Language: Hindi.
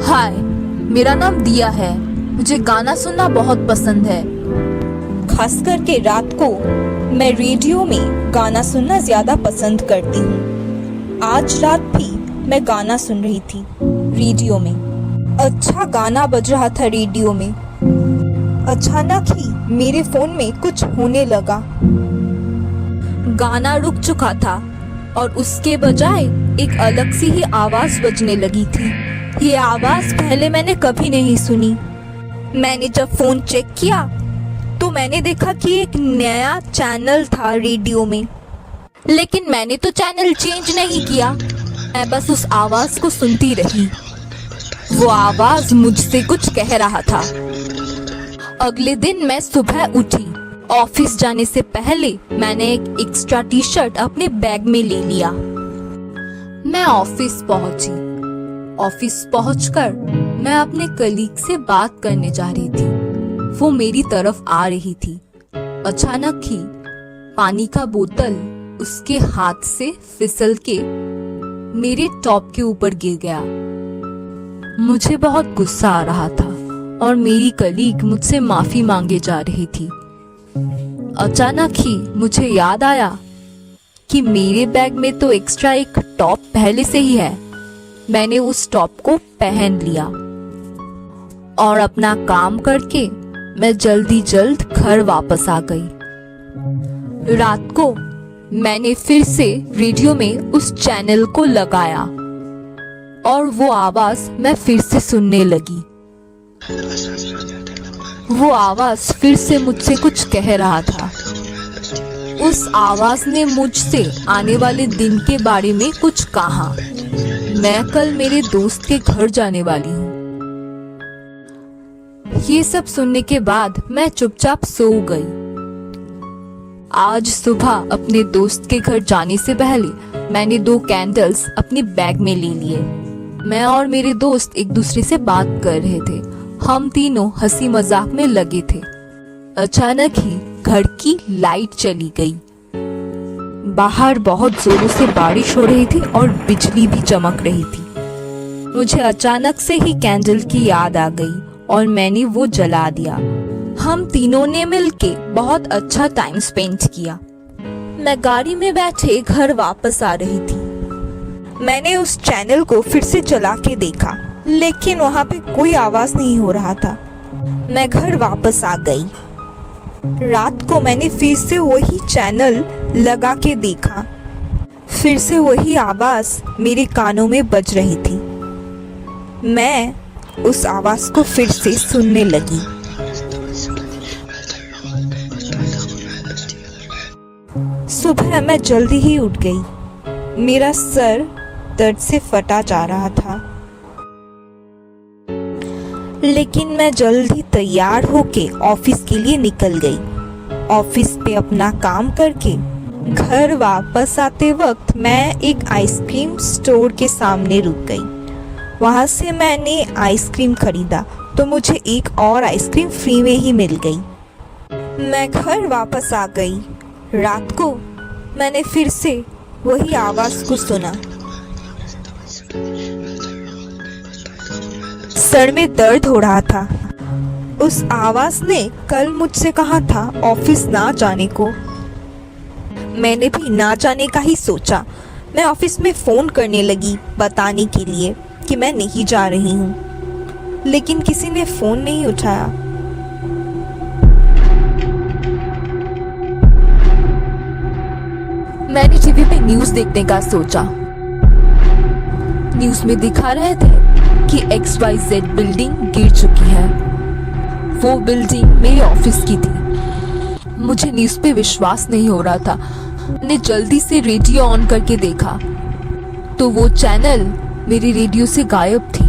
हाय, मेरा नाम दिया है। मुझे गाना सुनना बहुत पसंद है। खास करके रात को मैं रेडियो में गाना सुनना ज्यादा पसंद करती हूँ। आज रात भी मैं गाना सुन रही थी रेडियो में। अच्छा गाना बज रहा था रेडियो में। अचानक ही मेरे फोन में कुछ होने लगा। गाना रुक चुका था और उसके बजाय एक अलग सी ही आवाज बजने लगी थी। ये आवाज पहले मैंने कभी नहीं सुनी। मैंने जब फोन चेक किया तो मैंने देखा कि एक नया चैनल था रेडियो में, लेकिन मैंने तो चैनल चेंज नहीं किया। मैं बस उस आवाज को सुनती रही। वो आवाज मुझसे कुछ कह रहा था। अगले दिन मैं सुबह उठी। ऑफिस जाने से पहले मैंने एक एक्स्ट्रा टी शर्ट अपने बैग में ले लिया। मैं ऑफिस पहुंची। ऑफिस पहुंचकर मैं अपने कलीग से बात करने जा रही थी। वो मेरी तरफ आ रही थी। अचानक ही पानी का बोतल उसके हाथ से फिसल के मेरे टॉप के ऊपर गिर गया। मुझे बहुत गुस्सा आ रहा था और मेरी कलीग मुझसे माफी मांगे जा रही थी। अचानक ही मुझे याद आया कि मेरे बैग में तो एक्स्ट्रा एक टॉप पहले से ही है। मैंने उस टॉप को पहन लिया और अपना काम करके मैं जल्दी जल्द घर वापस आ गई। रात को मैंने फिर से रेडियो में उस चैनल को लगाया और वो आवाज मैं फिर से सुनने लगी। वो आवाज फिर से मुझसे कुछ कह रहा था। उस आवाज ने मुझसे आने वाले दिन के बारे में कुछ कहा। मैं कल मेरे दोस्त के घर जाने वाली हूँ। ये सब सुनने के बाद मैं चुपचाप सो गई। आज सुबह अपने दोस्त के घर जाने से पहले मैंने 2 कैंडल्स अपने बैग में ले लिए। मैं और मेरे दोस्त एक दूसरे से बात कर रहे थे। हम तीनों हंसी मजाक में लगे थे। अचानक ही घर की लाइट चली गई। बाहर बहुत जोरों से बारिश हो रही थी और बिजली भी चमक रही थी। मुझे अचानक से ही कैंडल की याद आ गई और मैंने वो जला दिया। हम तीनों ने मिलके बहुत अच्छा टाइम स्पेंड किया। मैं गाड़ी में बैठे घर वापस आ रही थी। मैंने उस चैनल को फिर से चला के देखा, लेकिन वहाँ पे कोई आवाज नहीं हो रहा था। मैं घर वापस आ गई। रात को मैंने फिर से वही चैनल लगा के देखा। फिर से वही आवाज मेरे कानों में बज रही थी। मैं उस आवाज को फिर से सुनने लगी। सुबह मैं जल्दी ही उठ गई। मेरा सर दर्द से फटा जा रहा था, लेकिन मैं जल्दी तैयार होके ऑफिस के लिए निकल गई। ऑफिस पे अपना काम करके घर वापस आते वक्त मैं एक आइसक्रीम स्टोर के सामने रुक गई। वहाँ से मैंने आइसक्रीम खरीदा तो मुझे एक और आइसक्रीम फ्री में ही मिल गई। मैं घर वापस आ गई। रात को मैंने फिर से वही आवाज को सुना। सर में दर्द हो रहा था। उस आवाज ने कल मुझसे कहा था ऑफिस ना जाने को। मैंने भी ना जाने का ही सोचा। मैं ऑफिस में फोन करने लगी बताने के लिए कि मैं नहीं जा रही हूँ, लेकिन किसी ने फोन नहीं उठाया। मैंने टीवी पे न्यूज देखने का सोचा। न्यूज में दिखा रहे थे कि XYZ बिल्डिंग गिर चुकी है। वो बिल्डिंग मेरे ऑफिस की थी। मुझे न्यूज पे विश्वास नहीं हो रहा था। मैंने जल्दी से रेडियो ऑन करके देखा तो वो चैनल मेरे रेडियो से गायब थी।